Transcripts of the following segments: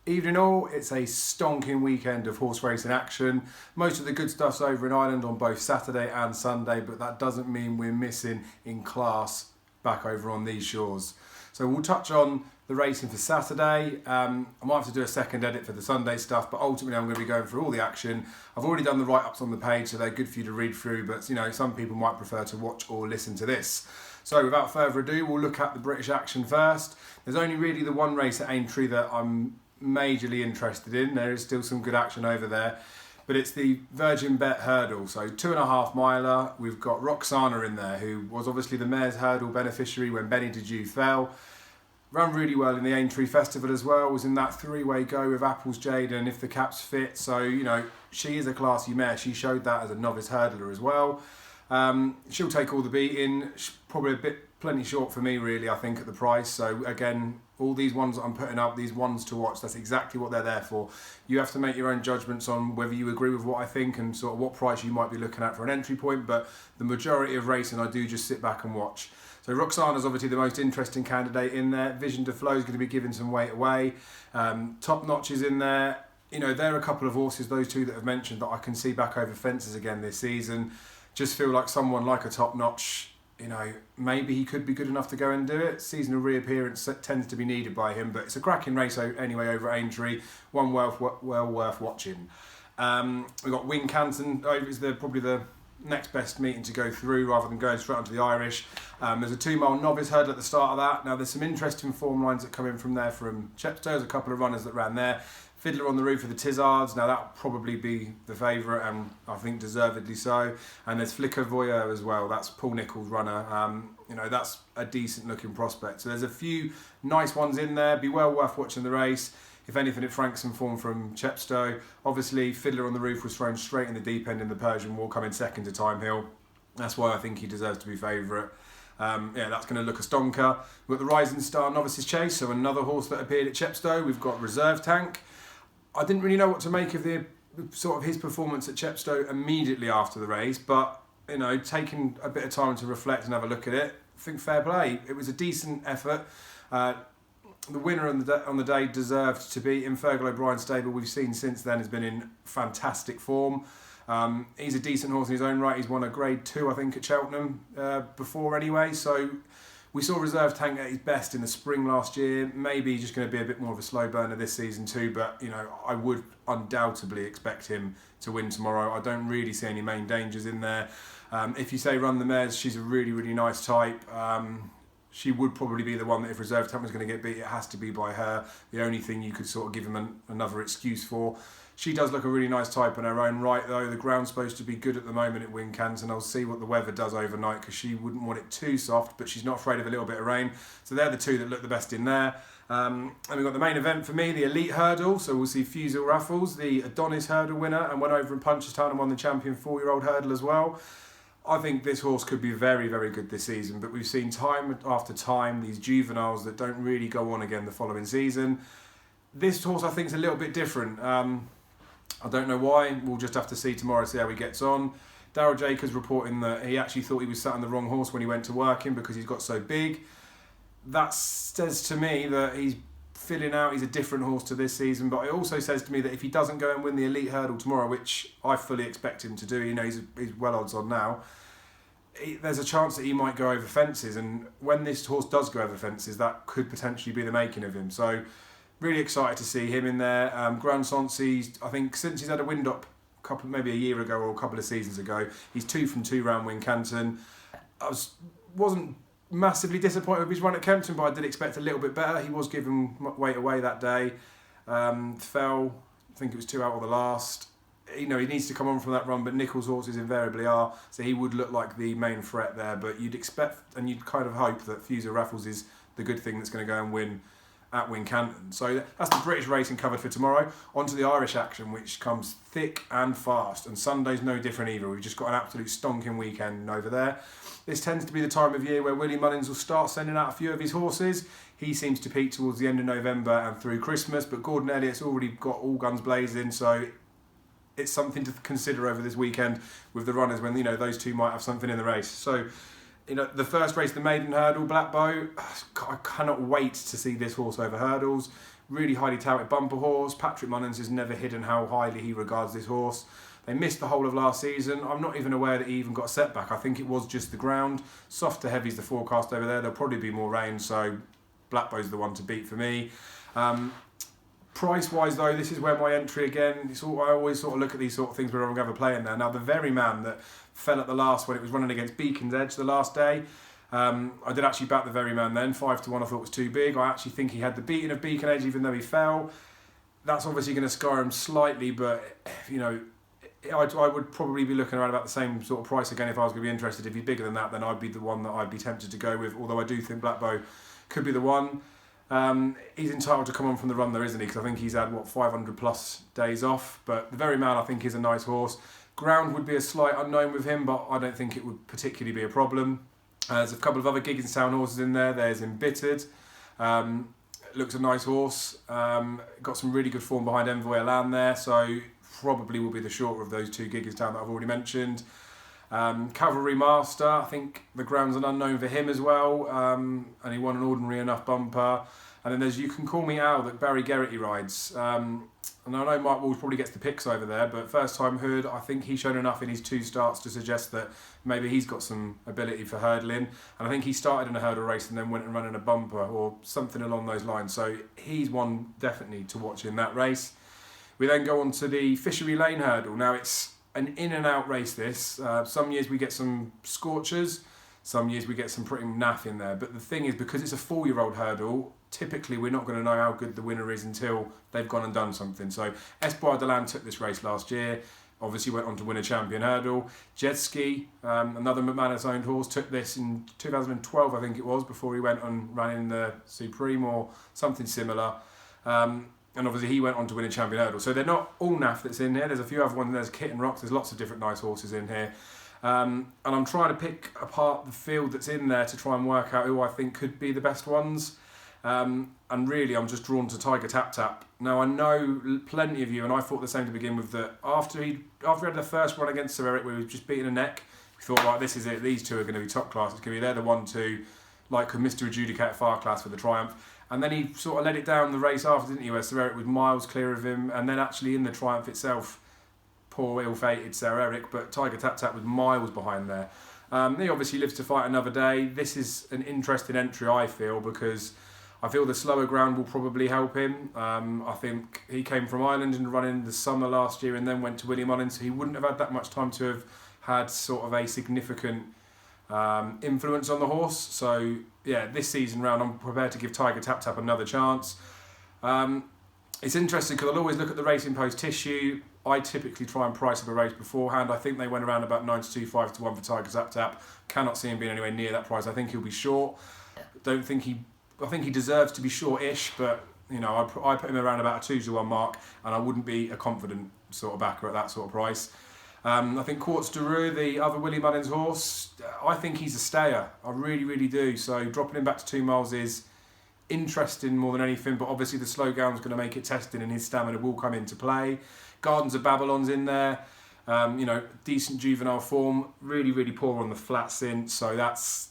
Evening all, it's a stonking weekend of horse racing action. Most of the good stuff's over in Ireland on both Saturday and Sunday, but that doesn't mean we're missing in class back over on these shores. So we'll touch on the racing for Saturday. I might have to do a second edit for the Sunday stuff, but ultimately I'm going to be going through all the action. I've already done the write-ups on the page, so they're good for you to read through, but some people might prefer to watch or listen to this. So without further ado, we'll look at the British action first. There's only really the one race at Aintree that I'm majorly interested in. There is still some good action over there, but it's the Virgin Bet Hurdle. So 2.5 miler. We've got Roxana in there, who was obviously the Mayor's Hurdle beneficiary when Benny Deju fell. Ran really well in the Aintree Festival as well. Was in that three-way go with Apples Jade and If the Cap's Fit. So she is a classy mare. She showed that as a novice hurdler as well. She'll take all the beating. She's probably plenty short for me, really, I think, at the price. So again, all these ones that I'm putting up, these ones to watch, that's exactly what they're there for. You have to make your own judgments on whether you agree with what I think and sort of what price you might be looking at for an entry point, but the majority of racing I do just sit back and watch. So Roxana's obviously the most interesting candidate in there. Vision to Flow is going to be giving some weight away. Top Notch is in there. There are a couple of horses, those two that I've mentioned, that I can see back over fences again this season. Just feel like someone like a Top Notch, maybe he could be good enough to go and do it. Seasonal reappearance tends to be needed by him, but it's a cracking race anyway over at Aintree. One well worth watching. We've got Wing Canton. It's probably the next best meeting to go through rather than going straight onto the Irish. There's a 2-mile novice hurdle at the start of that. Now there's some interesting form lines that come in from there from Chepstow. There's a couple of runners that ran there. Fiddler on the Roof of the Tizards. Now that'll probably be the favourite, and I think deservedly so. And there's Flicker Voyeur as well. That's Paul Nicholls' runner. That's a decent looking prospect. So there's a few nice ones in there. Be well worth watching the race. If anything, it franks some form from Chepstow. Obviously, Fiddler on the Roof was thrown straight in the deep end in the Persian Wall, coming second to Time Hill. That's why I think he deserves to be favourite. That's going to look a stonker. We've got the Rising Star Novices Chase, so another horse that appeared at Chepstow. We've got Reserve Tank. I didn't really know what to make of the sort of his performance at Chepstow immediately after the race, but taking a bit of time to reflect and have a look at it, I think fair play. It was a decent effort. The winner on the day deserved to be in Fergal O'Brien stable. We've seen since then has been in fantastic form. He's a decent horse in his own right. He's won a Grade 2, I think, at Cheltenham before anyway. So we saw Reserve Tank at his best in the spring last year. Maybe he's just going to be a bit more of a slow burner this season too. But I would undoubtedly expect him to win tomorrow. I don't really see any main dangers in there. If you say Run the Mares, she's a really, really nice type. She would probably be the one that if Reserve Tank was going to get beat, it has to be by her. The only thing you could sort of give him another excuse for. She does look a really nice type in her own right, though. The ground's supposed to be good at the moment at Wincanton. I'll see what the weather does overnight, because she wouldn't want it too soft, but she's not afraid of a little bit of rain. So they're the two that look the best in there. And we've got the main event for me, the Elite Hurdle. So we'll see Fusel Raffles, the Adonis Hurdle winner, and went over in Punchestown and won the champion 4-year-old hurdle as well. I think this horse could be very, very good this season, but we've seen time after time these juveniles that don't really go on again the following season. This horse, I think, is a little bit different. I don't know why. We'll just have to see tomorrow, see how he gets on. Daryl Jacobs reporting that he actually thought he was sat on the wrong horse when he went to work him because he's got so big. That says to me that he's filling out. He's a different horse to this season, but it also says to me that if he doesn't go and win the Elite Hurdle tomorrow, which I fully expect him to do, he's well odds on now, there's a chance that he might go over fences, and when this horse does go over fences, that could potentially be the making of him. So really excited to see him in there. Grand Sancy, I think since he's had a wind up maybe a year ago or a couple of seasons ago, he's 2 from 2 round Wincanton. I wasn't massively disappointed with his run at Kempton, but I did expect a little bit better. He was given weight away that day. Fell, I think it was 2 out of the last. He needs to come on from that run, but Nicholls' horses invariably are, so he would look like the main threat there. But you'd expect and you'd kind of hope that Fusel Raffles is the good thing that's going to go and win at Wincanton. So that's the British racing covered for tomorrow. On to the Irish action, which comes thick and fast, and Sunday's no different either. We've just got an absolute stonking weekend over there. This tends to be the time of year where Willie Mullins will start sending out a few of his horses. He seems to peak towards the end of November and through Christmas, but Gordon Elliott's already got all guns blazing, so it's something to consider over this weekend with the runners when those two might have something in the race. So the first race, the Maiden Hurdle, Black Bow, I cannot wait to see this horse over hurdles. really highly touted bumper horse. Patrick Mullins has never hidden how highly he regards this horse. They missed the whole of last season. I'm not even aware that he even got a setback. I think it was just the ground. Soft to heavy is the forecast over there. There'll probably be more rain, so Blackbow's the one to beat for me. Price-wise, though, this is where my entry again. I always sort of look at these sort of things where I'm going to have a play in there. Now, the very man that fell at the last when it was running against Beacon's Edge the last day, I did actually back the very man then. 5-1 I thought was too big. I actually think he had the beating of Beacon Edge even though he fell. That's obviously going to scar him slightly, but I would probably be looking around about the same sort of price again if I was going to be interested. If he's bigger than that, then I'd be the one that I'd be tempted to go with, although I do think Blackbow could be the one. He's entitled to come on from the run there, isn't he? Because I think he's had, 500 plus days off. But the very man, I think, is a nice horse. Ground would be a slight unknown with him, but I don't think it would particularly be a problem. There's a couple of other Gigginstown horses in there. There's Embittered. Looks a nice horse. Got some really good form behind Envoy Elan there, so probably will be the shorter of those two Gigginstown that I've already mentioned. Cavalry Master, I think the ground's an unknown for him as well, and he won an ordinary enough bumper. And then there's You Can Call Me Al that Barry Geraghty rides. And I know Mike Walsh probably gets the picks over there, but first time Hood, I think he's shown enough in his 2 starts to suggest that maybe he's got some ability for hurdling. And I think he started in a hurdle race and then went and ran in a bumper or something along those lines. So he's one definitely to watch in that race. We then go on to the Fishery Lane hurdle. Now it's an in and out race this. Some years we get some scorchers, some years we get some pretty naff in there. But the thing is, because it's a 4-year-old hurdle, typically we're not going to know how good the winner is until they've gone and done something. So Espoir de Land took this race last year, obviously went on to win a champion hurdle. Jetski, another McManus owned horse, took this in 2012 I think it was, before he went and ran in the Supreme or something similar. And obviously he went on to win a champion hurdle. So they're not all naff that's in here. There's a few other ones. There's Kitten Rocks. There's lots of different nice horses in here. And I'm trying to pick apart the field that's in there to try and work out who I think could be the best ones. And really I'm just drawn to Tiger Tap Tap. Now I know plenty of you, and I thought the same to begin with, that after he had the first run against Sir Eric where he was just beating a neck, we thought, right, this is it. These two are going to be top class. It's going to be they're the 1-2, like Mr. Adjudicator Fire Class for the Triumph. And then he sort of let it down the race after, didn't he, where Sir Eric was miles clear of him. And then actually in the Triumph itself, poor ill-fated Sir Eric, but Tiger Tap Tap was miles behind there. He obviously lives to fight another day. This is an interesting entry, I feel, because I feel the slower ground will probably help him. I think he came from Ireland and run in the summer last year and then went to William Mullins, so he wouldn't have had that much time to have had sort of a significant influence on the horse. So yeah, this season round I'm prepared to give Tiger Tap Tap another chance. It's interesting because I'll always look at the Racing Post tissue. I typically try and price up a race beforehand. I think they went around about 9-2, 5-1 for Tiger Tap Tap. Cannot see him being anywhere near that price. I think he'll be short. I think he deserves to be short-ish, but I put him around about a 2-1 mark, and I wouldn't be a confident sort of backer at that sort of price. I think Quartz de Rue, the other Willie Mullins horse, I think he's a stayer. I really, really do. So dropping him back to 2 miles is interesting more than anything, but obviously the slow ground's going to make it testing and his stamina will come into play. Gardens of Babylon's in there. Decent juvenile form. Really, really poor on the flat since, so that's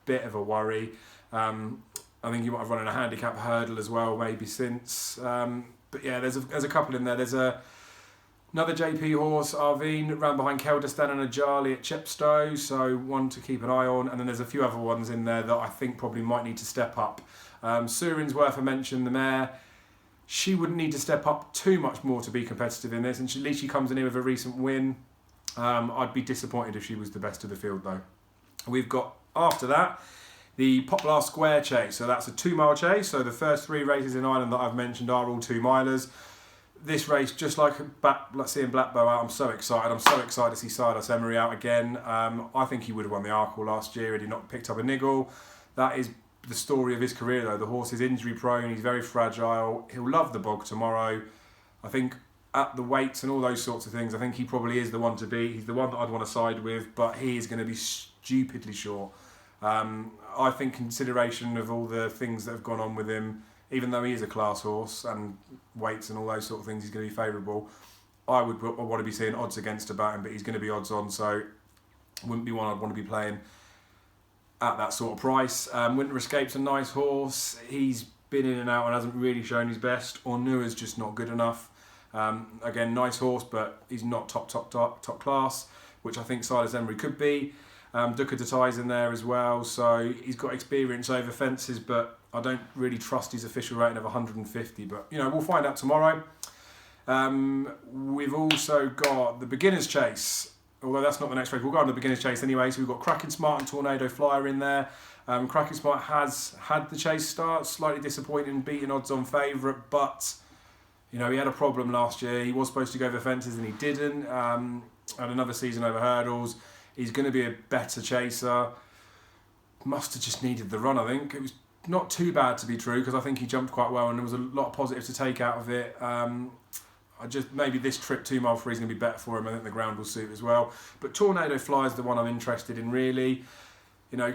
a bit of a worry. I think he might have run in a handicap hurdle as well, maybe since. But yeah, there's a couple in there. There's another JP horse, Arvine, ran behind Keldestan and a Jarly at Chepstow, so one to keep an eye on. And then there's a few other ones in there that I think probably might need to step up. Surin's worth a mention, the mare. She wouldn't need to step up too much more to be competitive in this, and at least she comes in here with a recent win. I'd be disappointed if she was the best of the field though. We've got, after that, the Poplar Square Chase. So that's a 2-mile chase. So the first 3 races in Ireland that I've mentioned are all 2-milers. This race, just like seeing Blackbow out, I'm so excited. I'm so excited to see Silas Emery out again. I think he would have won the Arkle last year had he not picked up a niggle. That is the story of his career though. The horse is injury prone, he's very fragile. He'll love the bog tomorrow. I think at the weights and all those sorts of things, I think he probably is the one to beat. He's the one that I'd want to side with, but he is going to be stupidly short. I think consideration of all the things that have gone on with him, even though he is a class horse and weights and all those sort of things, he's going to be favourable. I want to be seeing odds against about him, but he's going to be odds on, so wouldn't be one I'd want to be playing at that sort of price. Winter Escape's a nice horse. He's been in and out and hasn't really shown his best, or Nua's just not good enough. Again, nice horse, but he's not top class, which I think Silas Emery could be. Duca Detai's in there as well, so he's got experience over fences, but I don't really trust his official rating of 150. But you know, we'll find out tomorrow. We've also got the Beginner's Chase, although that's not the next race. We'll go on to the Beginner's Chase anyway. So we've got Cracking Smart and Tornado Flyer in there. Cracking Smart has had the chase start, slightly disappointing, beating odds on favourite, but you know, he had a problem last year. He was supposed to go over fences and he didn't. Had another season over hurdles. He's going to be a better chaser. Must have just needed the run, I think. It was not too bad to be true, because I think he jumped quite well and there was a lot of positives to take out of it. Maybe this trip 2 mile free is going to be better for him. I think the ground will suit as well. But Tornado Fly is the one I'm interested in, really. You know,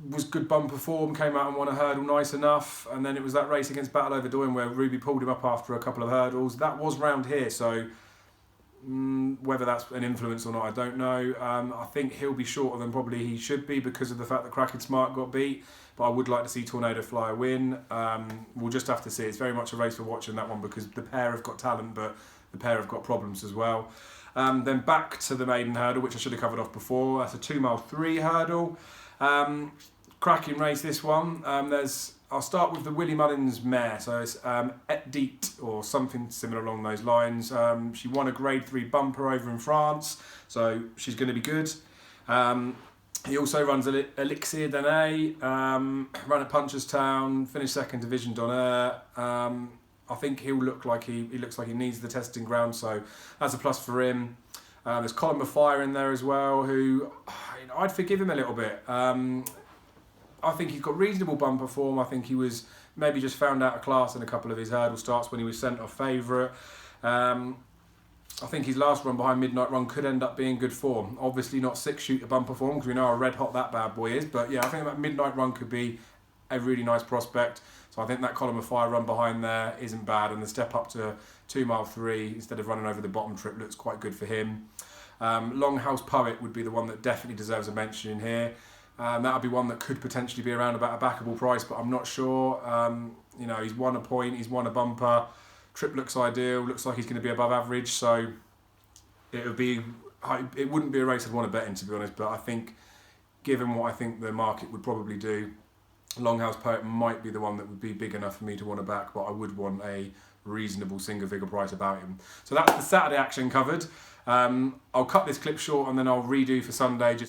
was good bumper form, came out and won a hurdle nice enough, and then it was that race against Battle Over Doing where Ruby pulled him up after a couple of hurdles. That was round here, so whether that's an influence or not, I don't know. I think he'll be shorter than probably he should be because of the fact that Cracking Smart got beat, but I would like to see Tornado Flyer win. We'll just have to see. It's very much a race for watching, that one, because the pair have got talent, but the pair have got problems as well. Then back to the maiden hurdle, which I should have covered off before. That's a 2 mile 3 hurdle. Cracking race, this one. I'll start with the Willie Mullins mare. So it's Et Dit, or something similar along those lines. She won a grade 3 bumper over in France, so she's going to be good. He also runs Elixir Danae, ran at Punchestown, finished second division d'honneur. I think he'll look like he looks like he needs the testing ground, so that's a plus for him. There's Colin Fire in there as well, who I'd forgive him a little bit. I think he's got reasonable bumper form. I think he was maybe just found out of class in a couple of his hurdle starts when he was sent off favourite. I think his last run behind Midnight Run could end up being good form. Obviously not 6-shooter bumper form, because we know how red hot that bad boy is. But yeah, I think that Midnight Run could be a really nice prospect. So I think that Column of Fire run behind there isn't bad, and the step up to 2 mile 3 instead of running over the bottom trip looks quite good for him. Longhouse Poet would be the one that definitely deserves a mention in here. That would be one that could potentially be around about a backable price, but I'm not sure. You know, he's won a point, he's won a bumper. Trip looks ideal, looks like he's going to be above average, so it wouldn't be a race I'd want to bet in, to be honest, but I think, given what I think the market would probably do, Longhouse Poet might be the one that would be big enough for me to want to back, but I would want a reasonable single figure price about him. So that's the Saturday action covered. I'll cut this clip short and then I'll redo for Sunday.